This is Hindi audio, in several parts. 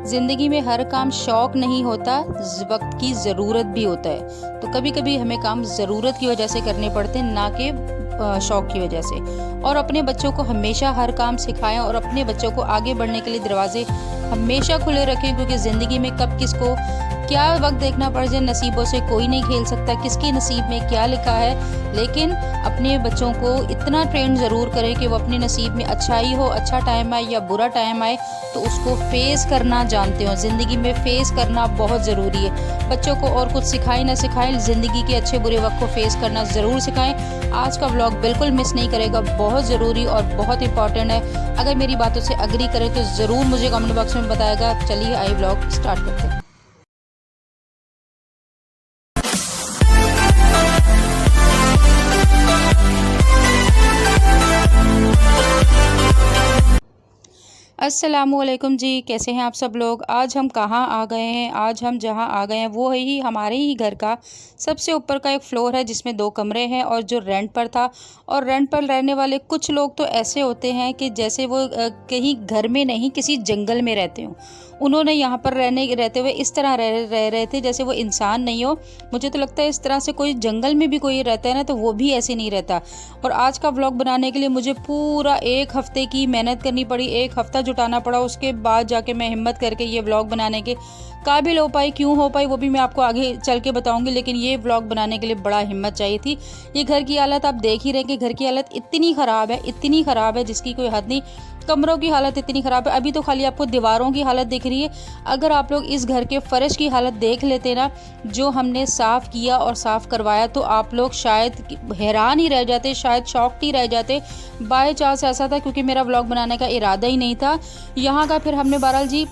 ज़िंदगी में हर काम शौक नहीं होता, वक्त की ज़रूरत भी होता है। तो कभी कभी हमें काम ज़रूरत की वजह से करने पड़ते हैं, ना कि शौक की वजह से। और अपने बच्चों को हमेशा हर काम सिखाएं और अपने बच्चों को आगे बढ़ने के लिए दरवाजे हमेशा खुले रखें, क्योंकि ज़िंदगी में कब किसको क्या वक्त देखना पड़ जाए, नसीबों से कोई नहीं खेल सकता, किसके नसीब में क्या लिखा है। लेकिन अपने बच्चों को इतना ट्रेन ज़रूर करें कि वो अपने नसीब में अच्छाई हो, अच्छा टाइम आए या बुरा टाइम आए, तो उसको फेस करना जानते हो। ज़िंदगी में फेस करना बहुत ज़रूरी है। बच्चों को और कुछ सिखाएं ना सिखाएं, ज़िंदगी के अच्छे बुरे वक्त को फेस करना ज़रूर सिखाएं। आज का व्लॉग बिल्कुल मिस नहीं करेगा, बहुत ज़रूरी और बहुत इंपॉर्टेंट है। अगर मेरी बातों से एग्री करें तो ज़रूर मुझे कमेंट बॉक्स में बताएगा। चलिए आइए व्लॉग स्टार्ट करते हैं। अस्सलामुअलैकुम जी, कैसे हैं आप सब लोग। आज हम कहाँ आ गए हैं? आज हम जहाँ आ गए हैं वो ही हमारे ही घर का सबसे ऊपर का एक फ्लोर है, जिसमें 2 कमरे हैं और जो रेंट पर था। और रेंट पर रहने वाले कुछ लोग तो ऐसे होते हैं कि जैसे वो कहीं घर में नहीं किसी जंगल में रहते हों। उन्होंने यहाँ पर रहते हुए इस तरह रह रहे थे जैसे वो इंसान नहीं हो। मुझे तो लगता है इस तरह से कोई जंगल में भी कोई रहता है ना, तो वो भी ऐसे नहीं रहता। और आज का व्लॉग बनाने के लिए मुझे पूरा 1 हफ्ते की मेहनत करनी पड़ी, 1 हफ्ता जुटाना पड़ा। उसके बाद जाके मैं हिम्मत करके ये व्लॉग बनाने के काबिल हो पाई। क्यों हो पाई वो भी मैं आपको आगे चल के बताऊंगी, लेकिन ये व्लॉग बनाने के लिए बड़ा हिम्मत चाहिए थी। ये घर की हालत आप देख ही रहे कि घर की हालत इतनी ख़राब है, इतनी ख़राब है जिसकी कोई हद नहीं। कमरों की हालत इतनी ख़राब है, अभी तो खाली आपको दीवारों की हालत दिख रही है। अगर आप लोग इस घर के फर्श की हालत देख लेते ना, जो हमने साफ़ किया और साफ़ करवाया, तो आप लोग शायद हैरान ही रह जाते, शायद शॉक्ड ही रह जाते। बाय चांस ऐसा था, क्योंकि मेरा व्लॉग बनाने का इरादा ही नहीं था यहाँ का। फिर हमने बहरहाल जी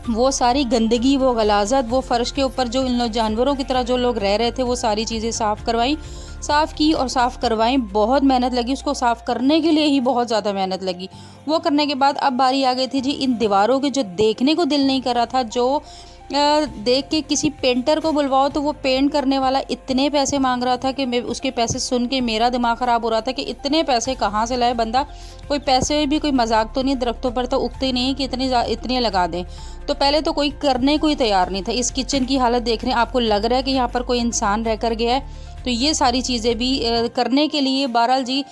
वो सारी गंदगी, वो गलाजत, वो फ़र्श के ऊपर जो इन लोग जानवरों की तरह जो लोग रह रहे थे, वो सारी चीज़ें साफ़ करवाई, साफ़ की और साफ़ करवाई। बहुत मेहनत लगी उसको साफ़ करने के लिए ही, बहुत ज़्यादा मेहनत लगी। वो करने के बाद अब बारी आ गई थी जी इन दीवारों की, जो देखने को दिल नहीं कर रहा था। जो देख के किसी पेंटर को बुलवाओ तो वो पेंट करने वाला इतने पैसे मांग रहा था कि मैं उसके पैसे सुन के मेरा दिमाग ख़राब हो रहा था कि इतने पैसे कहाँ से लाए बंदा। कोई पैसे भी कोई मजाक तो नहीं, दरख्तों पर तो उगते नहीं कि इतने लगा दें। तो पहले तो कोई करने को ही तैयार नहीं था। इस किचन की हालत देख रहे हैं, आपको लग रहा है कि यहाँ पर कोई इंसान रह कर गया है। तो ये सारी चीज़ें भी करने के लिए बहरहाल जी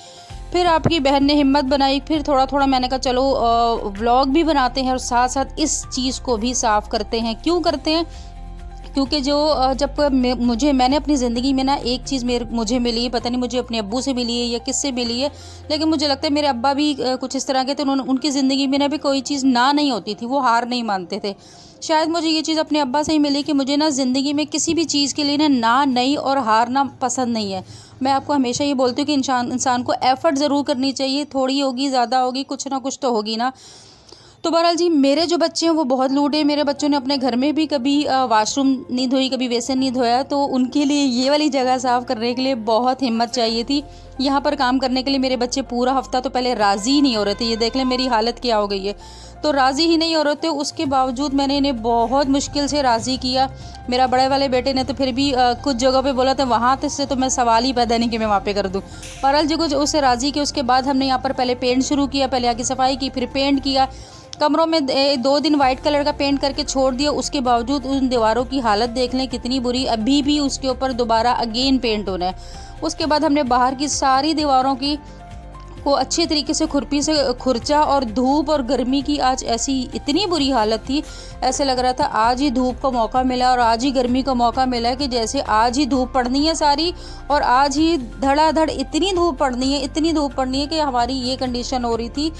फिर आपकी बहन ने हिम्मत बनाई। फिर थोड़ा थोड़ा मैंने कहा चलो व्लॉग भी बनाते हैं और साथ साथ इस चीज़ को भी साफ़ करते हैं। क्यों करते हैं? क्योंकि जो जब मैंने अपनी ज़िंदगी में ना एक चीज़ मुझे मिली है, पता नहीं मुझे अपने अब्बू से मिली है या किससे मिली है, लेकिन मुझे लगता है मेरे अब्बा भी कुछ इस तरह के थे। उनकी ज़िंदगी में ना भी कोई चीज़ ना नहीं होती थी, वो हार नहीं मानते थे। शायद मुझे ये चीज़ अपने अब्बा से ही मिली कि मुझे ना ज़िंदगी में किसी भी चीज़ के लिए ना नहीं और हारना पसंद नहीं है। मैं आपको हमेशा ये बोलती हूँ कि इंसान को एफ़र्ट ज़रूर करनी चाहिए, थोड़ी होगी ज़्यादा होगी, कुछ ना कुछ तो होगी ना। तो बहरहाल जी मेरे जो बच्चे हैं वो बहुत लूटे। मेरे बच्चों ने अपने घर में भी कभी वाशरूम नहीं धोई, कभी बेसिन नहीं धोया, तो उनके लिए ये वाली जगह साफ़ करने के लिए बहुत हिम्मत चाहिए थी। यहाँ पर काम करने के लिए मेरे बच्चे पूरा हफ्ता तो पहले राज़ी ही नहीं हो रहे थे। ये देख लें मेरी हालत क्या हो गई है। तो राज़ी ही नहीं हो रहे थे, उसके बावजूद मैंने इन्हें बहुत मुश्किल से राज़ी किया। मेरा बड़े वाले बेटे ने तो फिर भी कुछ जगह पे बोला था, वहाँ से तो मैं सवाल ही पैदा नहीं कि मैं वहाँ पे कर दूँ। बहरहाल जी कुछ उससे राज़ी किया। उसके बाद हमने यहाँ पर पहले पेंट शुरू किया, पहले आके सफाई की, फिर पेंट किया। कमरों में 2 दिन वाइट कलर का पेंट करके छोड़ दिया। उसके बावजूद उन दीवारों की हालत देख लें कितनी बुरी, अभी भी उसके ऊपर दोबारा अगेन पेंट होना है। उसके बाद हमने बाहर की सारी दीवारों की को अच्छे तरीके से खुरपी से खुरचा। और धूप और गर्मी की आज ऐसी इतनी बुरी हालत थी, ऐसे लग रहा था आज ही धूप का मौका मिला और आज ही गर्मी का मौका मिला, कि जैसे आज ही धूप पड़नी है सारी और आज ही धड़ाधड़ इतनी धूप पड़नी है, इतनी धूप पड़नी है कि हमारी ये कंडीशन हो रही थी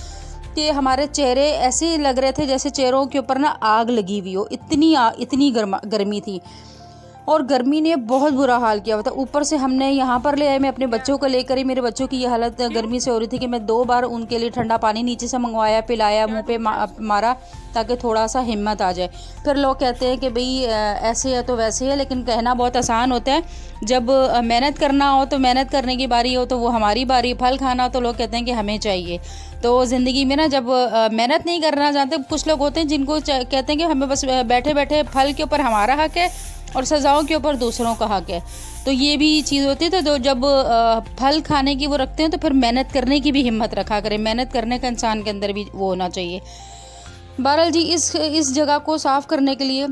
कि हमारे चेहरे ऐसे लग रहे थे जैसे चेहरों के ऊपर ना आग लगी हुई हो। इतनी गर्मी थी और गर्मी ने बहुत बुरा हाल किया हुआ था। ऊपर से हमने यहाँ पर ले आए, मैं अपने बच्चों को लेकर ही, मेरे बच्चों की ये हालत गर्मी से हो रही थी कि मैं 2 बार उनके लिए ठंडा पानी नीचे से मंगवाया, पिलाया, मुंह पे मारा ताकि थोड़ा सा हिम्मत आ जाए। फिर लोग कहते हैं कि भाई ऐसे है तो वैसे है, लेकिन कहना बहुत आसान होता है। जब मेहनत करना हो तो मेहनत करने की बारी हो तो वो हमारी बारी, फल खाना हो तो लोग कहते हैं कि हमें चाहिए। तो ज़िंदगी में ना जब मेहनत नहीं करना चाहते, कुछ लोग होते हैं जिनको कहते हैं कि हमें बस बैठे बैठे फल के ऊपर हमारा हक है और सज़ाओं के ऊपर दूसरों का हक है। तो ये भी चीज़ होती है। तो जब फल खाने की वो रखते हैं तो फिर मेहनत करने की भी हिम्मत रखा करें। मेहनत करने का इंसान के अंदर भी वो होना चाहिए। बहरहाल जी, इस जगह को साफ़ करने के लिए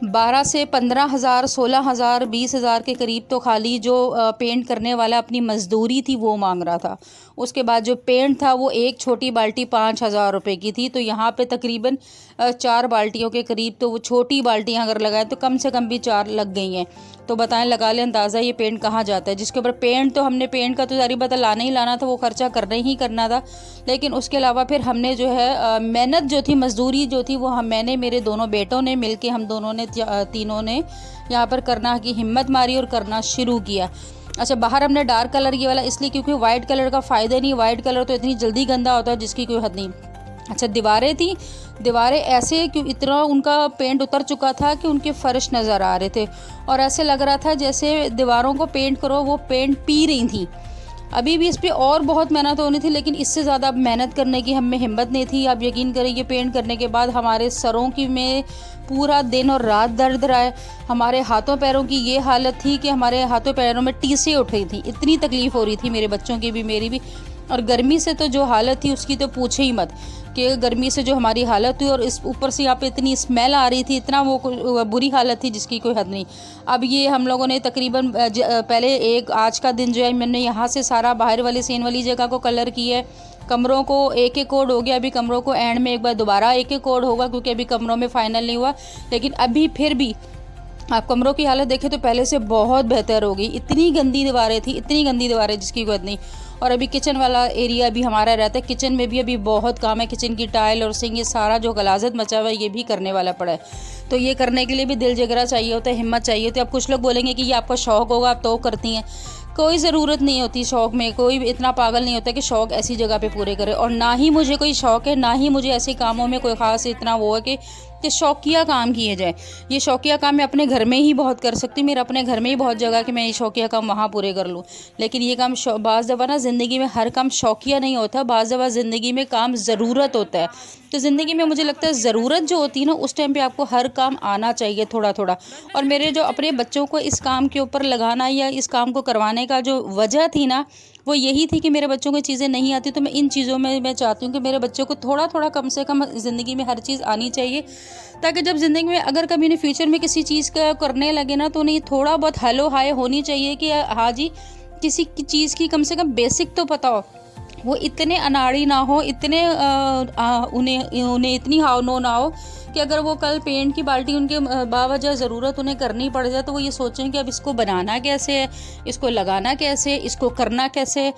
12 से 15,000, 16,000, 20,000 के करीब तो खाली जो पेंट करने वाला अपनी मज़दूरी थी वो मांग रहा था। उसके बाद जो पेंट था वो एक छोटी बाल्टी 5,000 रुपये की थी। तो यहाँ पे तकरीबन 4 बाल्टियों के करीब, तो वो छोटी बाल्टियाँ अगर लगाएं तो कम से कम भी 4 लग गई हैं। तो बताएं, लगा लें अंदाज़ा ये पेंट कहाँ जाता है। जिसके ऊपर पेंट, तो हमने पेंट का तो जारी बता लाना ही लाना था, वो खर्चा करना ही करना था। लेकिन उसके अलावा फिर हमने जो है मेहनत जो थी, मज़दूरी जो थी, वो मैंने, मेरे दोनों बेटों ने मिल के, हम दोनों ने तीनों ने यहाँ पर करना की हिम्मत मारी और करना शुरू किया। अच्छा, बाहर हमने डार्क कलर ये वाला इसलिए क्योंकि वाइट कलर का फ़ायदा नहीं, वाइट कलर तो इतनी जल्दी गंदा होता है जिसकी कोई हद नहीं। अच्छा, दीवारें थी, दीवारें ऐसे क्यों इतना उनका पेंट उतर चुका था कि उनके फ़र्श नज़र आ रहे थे और ऐसे लग रहा था जैसे दीवारों को पेंट करो वो पेंट पी रही थी। अभी भी इस पर और बहुत मेहनत होनी थी, लेकिन इससे ज़्यादा अब मेहनत करने की हम में हिम्मत नहीं थी। आप यकीन करें, ये पेंट करने के बाद हमारे सरों की में पूरा दिन और रात दर्द रहा है। हमारे हाथों पैरों की ये हालत थी कि हमारे हाथों पैरों में टीसें उठ रही थी, इतनी तकलीफ़ हो रही थी मेरे बच्चों की भी, मेरी भी। और गर्मी से तो जो हालत थी उसकी तो पूछे ही मत, कि गर्मी से जो हमारी हालत हुई और इस ऊपर से यहाँ पे इतनी स्मेल आ रही थी, इतना वो बुरी हालत थी जिसकी कोई हद नहीं। अब ये हम लोगों ने तकरीबन पहले एक आज का दिन जो है मैंने यहाँ से सारा बाहर वाली सीन वाली जगह को कलर किया है। कमरों को एक एक कोड हो गया, अभी कमरों को एंड में एक बार दोबारा एक एक कोड होगा क्योंकि अभी कमरों में फ़ाइनल नहीं हुआ। लेकिन अभी फिर भी आप कमरों की हालत देखें तो पहले से बहुत बेहतर हो गई। इतनी गंदी दीवारें थी, इतनी गंदी दीवारें जिसकी कोई हद नहीं। और अभी किचन वाला एरिया भी हमारा रहता है, किचन में भी अभी बहुत काम है। किचन की टाइल और सिंक, ये सारा जो गलाजत मचा हुआ है ये भी करने वाला पड़ा है। तो ये करने के लिए भी दिल जिगरा चाहिए होता है, हिम्मत चाहिए होती है। अब कुछ लोग बोलेंगे कि ये आपका शौक़ होगा, आप तो करती हैं। कोई ज़रूरत नहीं होती शौक़ में, कोई इतना पागल नहीं होता कि शौक़ ऐसी जगह पे पूरे करे। और ना ही मुझे कोई शौक़ है, ना ही मुझे ऐसे कामों में कोई ख़ास इतना वो है कि शौकिया काम किए जाए। ये शौकिया काम मैं अपने घर में ही बहुत कर सकती हूँ, मेरे अपने घर में ही बहुत जगह कि मैं ये शौकिया काम वहाँ पूरे कर लूँ। लेकिन ये काम बाज़ दफ़ा ना ज़िंदगी में हर काम शौकिया नहीं होता, बाज़ दफ़ा ज़िंदगी में काम ज़रूरत होता है। तो ज़िंदगी में मुझे लगता है ज़रूरत जो होती है ना, उस टाइम पे आपको हर काम आना चाहिए थोड़ा थोड़ा। और मेरे जो अपने बच्चों को इस काम के ऊपर लगाना या इस काम को करवाने का जो वजह थी ना, वो यही थी कि मेरे बच्चों को चीज़ें नहीं आती। तो मैं इन चीज़ों में मैं चाहती हूँ कि मेरे बच्चों को थोड़ा थोड़ा कम से कम ज़िंदगी में हर चीज़ आनी चाहिए, ताकि जब ज़िंदगी में अगर कभी उन्हें फ्यूचर में किसी चीज़ का करने लगे ना, तो उन्हें थोड़ा बहुत हेलो हाय होनी चाहिए कि हाँ जी, किसी की चीज़ की कम से कम बेसिक तो पता हो। वो इतने अनाड़ी ना हो, इतने उन्हें इतनी हाव नो ना हो कि अगर वो कल पेंट की बाल्टी उनके बावजह ज़रूरत उन्हें करनी पड़ जाए तो वो ये सोचें कि अब इसको बनाना कैसे है, इसको लगाना कैसे है, इसको करना कैसे है।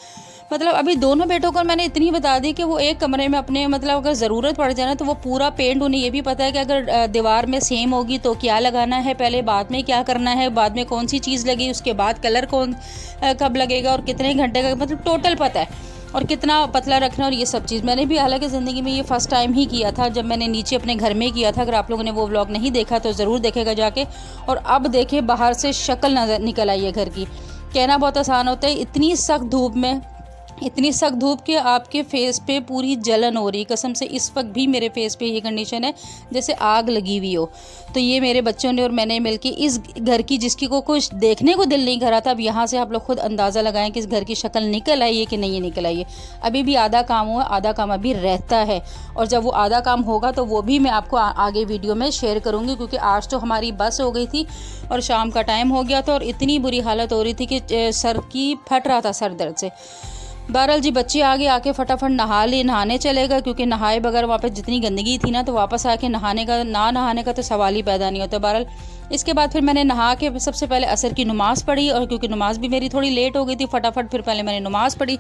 मतलब अभी दोनों बेटों को मैंने इतनी बता दी कि वो एक कमरे में अपने, मतलब अगर ज़रूरत पड़ जाए ना तो वो पूरा पेंट, उन्हें ये भी पता है कि अगर दीवार में सेम होगी तो क्या लगाना है पहले, बाद में क्या करना है, बाद में कौन सी चीज़ लगी, उसके बाद कलर कब लगेगा और कितने घंटे का, मतलब टोटल पता है। और कितना पतला रखना और ये सब चीज़ मैंने भी हालांकि ज़िंदगी में ये फ़र्स्ट टाइम ही किया था, जब मैंने नीचे अपने घर में किया था। अगर आप लोगों ने वो व्लॉग नहीं देखा तो ज़रूर देखेगा जाके। और अब देखे बाहर से शक्ल नज़र निकल आई है घर की। कहना बहुत आसान होता है, इतनी सख्त धूप में, इतनी सख्त धूप के आपके फेस पे पूरी जलन हो रही, कसम से इस वक्त भी मेरे फेस पे ये कंडीशन है जैसे आग लगी हुई हो। तो ये मेरे बच्चों ने और मैंने मिलके इस घर की, जिसकी को कुछ देखने को दिल नहीं कर रहा था, अब यहाँ से आप लोग खुद अंदाज़ा लगाएं कि इस घर की शक्ल निकल आई है कि नहीं निकल आई है। अभी भी आधा काम हुआ, आधा काम अभी रहता है। और जब वो आधा काम होगा तो वो भी मैं आपको आगे वीडियो में शेयर करूँगी, क्योंकि आज तो हमारी बस हो गई थी और शाम का टाइम हो गया था और इतनी बुरी हालत हो रही थी कि सर की फट रहा था सर दर्द से। बहरहाल जी, बच्चे आगे आके फटाफट नहाने चले गए, क्योंकि नहाए बगैर वहाँ पे जितनी गंदगी थी ना, तो वापस आके नहाने का तो सवाल ही पैदा नहीं होता। बहरहाल इसके बाद फिर मैंने नहा के सबसे पहले असर की नमाज़ पढ़ी, और क्योंकि नमाज़ भी मेरी थोड़ी लेट हो गई थी, फटाफट फिर पहले मैंने नमाज़ पढ़ी।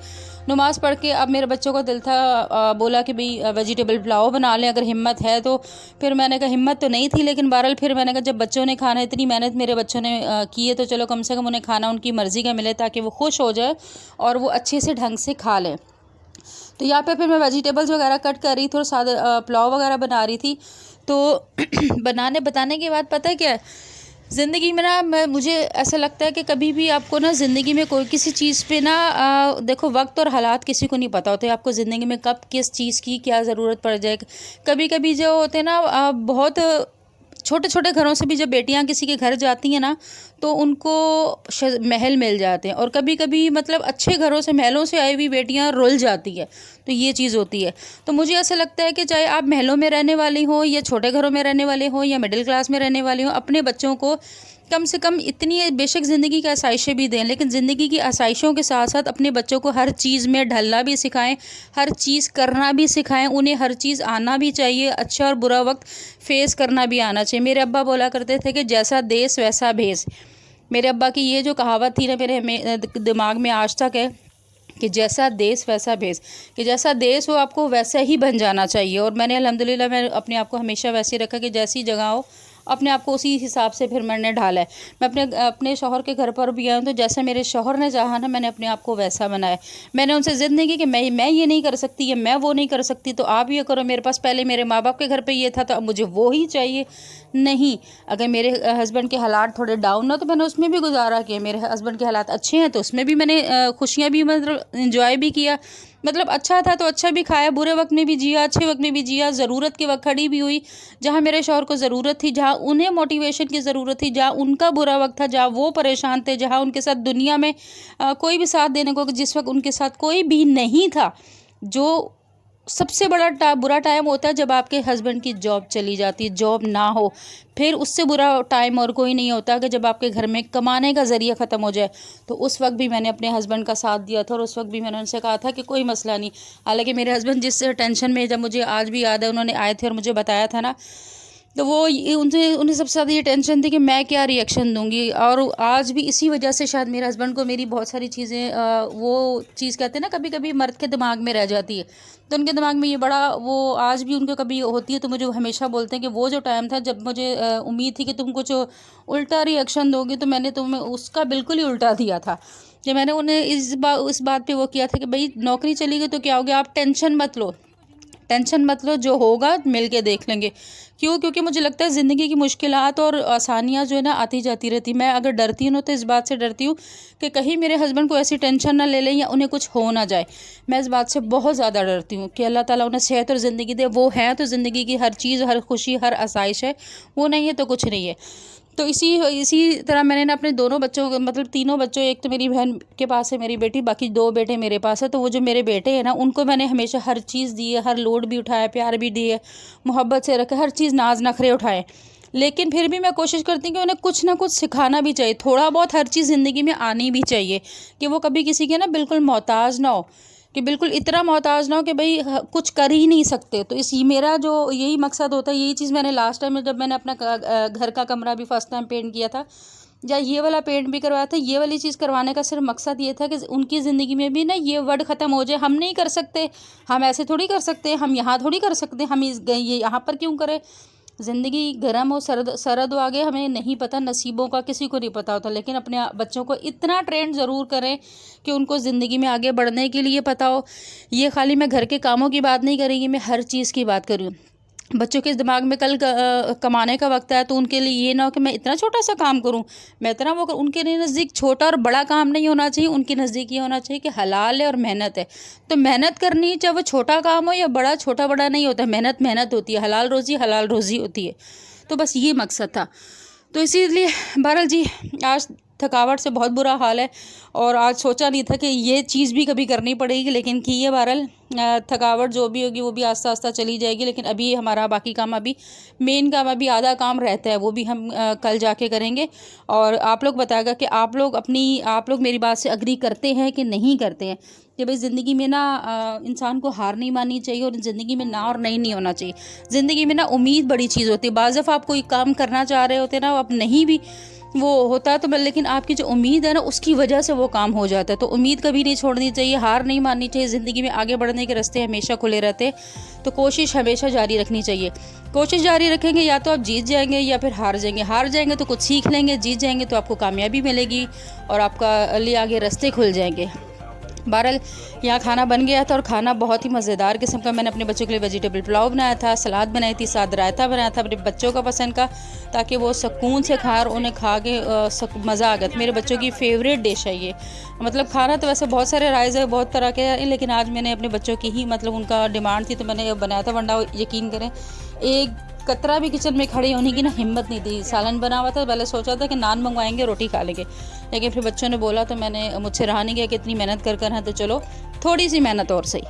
नमाज़ पढ़ के अब मेरे बच्चों का दिल था, बोला कि भाई वेजिटेबल पुलाव बना लें अगर हिम्मत है तो। फिर मैंने कहा हिम्मत तो नहीं थी, लेकिन बहरहाल फिर मैंने कहा जब बच्चों ने खाना, इतनी मेहनत मेरे बच्चों ने की है, तो चलो कम से कम उन्हें खाना उनकी मर्ज़ी का मिले, ताकि वो खुश हो जाए और वो अच्छे से ढंग से खा लें। तो यहाँ पे फिर मैं वेजिटेबल्स वगैरह कट कर रही थी और सादा पुलाव वगैरह बना रही थी। तो बताने के बाद पता है क्या है, ज़िंदगी में ना मुझे ऐसा लगता है कि कभी भी आपको ना ज़िंदगी में कोई किसी चीज़ पे ना देखो, वक्त और हालात किसी को नहीं पता होते, आपको ज़िंदगी में कब किस चीज़ की क्या ज़रूरत पड़ जाए। कभी कभी जो होते हैं ना बहुत छोटे छोटे घरों से भी जब बेटियां किसी के घर जाती हैं ना, तो उनको महल मिल जाते हैं, और कभी कभी मतलब अच्छे घरों से, महलों से आई हुई बेटियां रुल जाती है। तो ये चीज़ होती है। तो मुझे ऐसा लगता है कि चाहे आप महलों में रहने वाली हो, या छोटे घरों में रहने वाले हो, या मिडिल क्लास में रहने वाली हो, अपने बच्चों को कम से कम इतनी, बेशक ज़िंदगी की आसाइशें भी दें, लेकिन ज़िंदगी की आसाइशों के साथ साथ अपने बच्चों को हर चीज़ में ढलना भी सिखाएं, हर चीज़ करना भी सिखाएं। उन्हें हर चीज़ आना भी चाहिए, अच्छा और बुरा वक्त फेस करना भी आना चाहिए। मेरे अब्बा बोला करते थे कि जैसा देश वैसा भेस। मेरे अब्बा की ये जो कहावत थी ना, मेरे दिमाग में आज तक है कि जैसा देश वैसा भेस, कि जैसा देश हो आपको वैसा ही बन जाना चाहिए। और मैंने अल्हम्दुलिल्लाह मैं अपने आप को हमेशा वैसे ही रखा कि जैसी जगह हो अपने आप को उसी हिसाब से फिर मैंने ढाला है। मैं अपने शौहर के घर पर भी आया हूँ, तो जैसा मेरे शौहर ने चाहा ना, मैंने अपने आप को वैसा बनाया। मैंने उनसे ज़िद नहीं की कि मैं ये नहीं कर सकती, या मैं वो नहीं कर सकती तो आप ये करो, मेरे पास पहले मेरे माँ बाप के घर पे ये था तो अब मुझे वो ही चाहिए। नहीं, अगर मेरे हस्बैंड के हालात थोड़े डाउन हो तो मैंने उसमें भी गुजारा किया। मेरे हस्बैंड के हालात अच्छे हैं तो उसमें भी मैंने खुशियाँ भी मतलब इंजॉय भी किया। मतलब अच्छा था तो अच्छा भी खाया, बुरे वक्त में भी जिया, अच्छे वक्त में भी जिया, ज़रूरत के वक्त खड़ी भी हुई। जहाँ मेरे शौहर को ज़रूरत थी, जहाँ उन्हें मोटिवेशन की ज़रूरत थी, जहाँ उनका बुरा वक्त था, जहाँ वो परेशान थे, जहाँ उनके साथ दुनिया में कोई भी साथ देने को, जिस वक्त उनके साथ कोई भी नहीं था। जो सबसे बड़ा बुरा टाइम होता है जब आपके हस्बैंड की जॉब चली जाती है, जॉब ना हो। फिर उससे बुरा टाइम और कोई नहीं होता कि जब आपके घर में कमाने का ज़रिया ख़त्म हो जाए। तो उस वक्त भी मैंने अपने हस्बैंड का साथ दिया था, और उस वक्त भी मैंने उनसे कहा था कि कोई मसला नहीं। हालांकि मेरे हस्बैंड जिस टेंशन में, जब मुझे आज भी याद है उन्होंने आए थे और मुझे बताया था ना, तो वो उन्हें सबसे ज़्यादा ये टेंशन थी कि मैं क्या रिएक्शन दूंगी। और आज भी इसी वजह से शायद मेरे हस्बैंड को मेरी बहुत सारी चीज़ें, वो चीज़ कहते हैं ना, कभी कभी मर्द के दिमाग में रह जाती है। तो उनके दिमाग में ये बड़ा, वो आज भी उनको कभी होती है तो मुझे हमेशा बोलते हैं कि वो जो टाइम था जब मुझे उम्मीद थी कि तुम कुछ उल्टा रिएक्शन दोगे, तो मैंने तुम्हें उसका बिल्कुल ही उल्टा दिया था। कि मैंने उन्हें इस बात पे वो किया था कि भाई नौकरी चली गई तो क्या हो गया, आप टेंशन मत लो, टेंशन मत लो, जो होगा मिल के देख लेंगे। क्यों? क्योंकि मुझे लगता है ज़िंदगी की मुश्किलात और आसानियाँ जो है ना आती जाती रहती। मैं अगर डरती हूँ तो इस बात से डरती हूँ कि कहीं मेरे हस्बैंड को ऐसी टेंशन ना ले लें या उन्हें कुछ हो ना जाए। मैं इस बात से बहुत ज़्यादा डरती हूँ कि अल्लाह ताला उन्हें सेहत और ज़िंदगी दे। वो हैं तो ज़िंदगी की हर चीज़, हर खुशी, हर आसाइश है। वो नहीं है तो कुछ नहीं है। तो इसी तरह मैंने ना अपने दोनों बच्चों को, मतलब तीनों बच्चों, एक तो मेरी बहन के पास है मेरी बेटी, बाकी 2 बेटे मेरे पास है। तो वो जो मेरे बेटे हैं ना, उनको मैंने हमेशा हर चीज़ दी है, हर लोड भी उठाया, प्यार भी दिए, मोहब्बत से रखे, हर चीज़ नाज नखरे उठाए। लेकिन फिर भी मैं कोशिश करती हूँ कि उन्हें कुछ ना कुछ सिखाना भी चाहिए, थोड़ा बहुत हर चीज़ ज़िंदगी में आनी भी चाहिए, कि वो कभी किसी के ना बिल्कुल मोहताज ना हो, कि बिल्कुल इतना मोहताज ना हो कि भाई कुछ कर ही नहीं सकते। तो मेरा जो यही मकसद होता है, यही चीज़ मैंने लास्ट टाइम जब मैंने अपना घर का कमरा भी फर्स्ट टाइम पेंट किया था, या ये वाला पेंट भी करवाया था, ये वाली चीज़ करवाने का सिर्फ मकसद ये था कि उनकी ज़िंदगी में भी ना ये वर्ड ख़त्म हो जाए, हम नहीं कर सकते, हम ऐसे थोड़ी कर सकते, हम यहाँ थोड़ी कर सकते, हम ये यहाँ पर क्यों करें। ज़िंदगी गर्म हो, सरद हो, आगे हमें नहीं पता, नसीबों का किसी को नहीं पता होता। लेकिन अपने बच्चों को इतना ट्रेंड ज़रूर करें कि उनको ज़िंदगी में आगे बढ़ने के लिए पता हो। ये खाली मैं घर के कामों की बात नहीं करेंगी, मैं हर चीज़ की बात कर रही हूँ। बच्चों के दिमाग में कल कमाने का वक्त है, तो उनके लिए ये ना हो कि मैं इतना छोटा सा काम करूं, मैं इतना वो उनके नज़दीक छोटा और बड़ा काम नहीं होना चाहिए। उनके नज़दीक ये होना चाहिए कि हलाल है और मेहनत है। तो मेहनत करनी, चाहे वो छोटा काम हो या बड़ा, छोटा बड़ा नहीं होता, मेहनत मेहनत होती है, हलाल रोज़ी होती है। तो बस ये मकसद था। तो इसीलिए बहरहाल जी, आज थकावट से बहुत बुरा हाल है, और आज सोचा नहीं था कि ये चीज़ भी कभी करनी पड़ेगी, लेकिन की है। बहरहाल थकावट जो भी होगी वो भी आस्ता आस्ता चली जाएगी। लेकिन अभी हमारा बाकी काम, अभी मेन काम, अभी आधा काम रहता है, वो भी हम कल जाके करेंगे। और आप लोग बताएगा कि आप लोग मेरी बात से अग्री करते हैं कि नहीं करते हैं, कि भाई ज़िंदगी में ना इंसान को हार नहीं माननी चाहिए, और ज़िंदगी में ना और नहीं होना चाहिए। ज़िंदगी में ना उम्मीद बड़ी चीज़ होती है। बाज़ दफ़ा आप कोई काम करना चाह रहे होते ना, आप नहीं भी वो होता है, तो लेकिन आपकी जो उम्मीद है ना, उसकी वजह से वो काम हो जाता है। तो उम्मीद कभी नहीं छोड़नी चाहिए, हार नहीं माननी चाहिए। ज़िंदगी में आगे बढ़ने के रास्ते हमेशा खुले रहते हैं, तो कोशिश हमेशा जारी रखनी चाहिए। कोशिश जारी रखेंगे, या तो आप जीत जाएंगे या फिर हार जाएंगे। हार जाएंगे तो कुछ सीख लेंगे, जीत जाएंगे तो आपको कामयाबी मिलेगी और आपका लिए आगे रास्ते खुल जाएंगे। बहरहाल यहाँ खाना बन गया था, और खाना बहुत ही मज़ेदार किस्म का। मैंने अपने बच्चों के लिए वेजिटेबल पुलाव बनाया था, सलाद बनाई थी, साथ रायता बनाया था अपने बच्चों का पसंद का, ताकि वो सुकून से खा, और उन्हें खा के मज़ा आ गया। मेरे बच्चों की फ़ेवरेट डिश है ये। मतलब खाना तो वैसे बहुत सारे राइज़ है, बहुत तरह के, लेकिन आज मैंने अपने बच्चों की ही, मतलब उनका डिमांड थी तो मैंने बनाया था। वरना यकीन करें, एक कतरा भी किचन में खड़ी होने की ना हिम्मत नहीं थी। सालन बना हुआ था, पहले सोचा था कि नान मंगवाएंगे, रोटी खा लेंगे, लेकिन फिर बच्चों ने बोला तो मुझसे रहा नहीं गया कि इतनी मेहनत कर है तो चलो थोड़ी सी मेहनत और सही।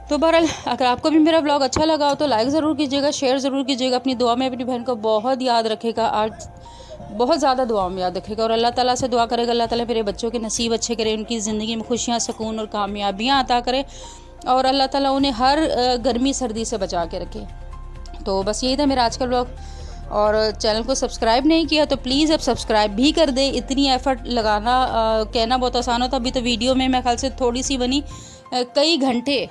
तो बहरहाल अगर आपको भी मेरा ब्लॉग अच्छा लगा हो तो लाइक ज़रूर कीजिएगा, शेयर ज़रूर कीजिएगा, अपनी दुआ में अपनी बहन को बहुत याद रखेगा, आज बहुत ज़्यादा दुआओं में याद रखेगा, और अल्लाह ताला से दुआ करेगा अल्लाह ताला मेरे बच्चों के नसीब अच्छे करे, उनकी ज़िंदगी में खुशियाँ, सुकून और कामयाबियाँ अता करे, और अल्लाह ताला उन्हें हर गर्मी सर्दी से बचा के रखे। तो बस यही था मेरा आज का ब्लॉग, और चैनल को सब्सक्राइब नहीं किया तो प्लीज़ अब सब्सक्राइब भी कर दे। इतनी एफ़र्ट लगाना कहना बहुत आसान होता, अभी तो वीडियो में मेरे ख्याल से थोड़ी सी बनी, कई घंटे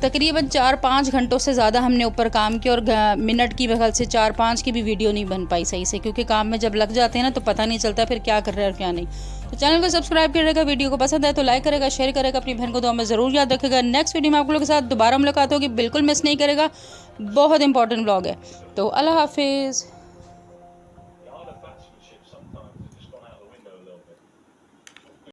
तकरीबन 4-5 घंटों से ज़्यादा हमने ऊपर काम किया, और मिनट की मेरे ख्याल से 4-5 की भी वीडियो नहीं बन पाई सही से, क्योंकि काम में जब लग जाते हैं ना तो पता नहीं चलता फिर क्या कर रहे हैं और क्या नहीं। तो चैनल को सब्सक्राइब करेगा, वीडियो को पसंद है तो लाइक करेगा, शेयर करेगा, अपनी बहन को दुआ में ज़रूर याद रखेगा। नेक्स्ट वीडियो में आप लोगों के साथ दोबारा मुलाकात होगी, बिल्कुल मिस नहीं करेगा, बहुत इंपॉर्टेंट ब्लॉग है। तो अल्लाह हाफिज़।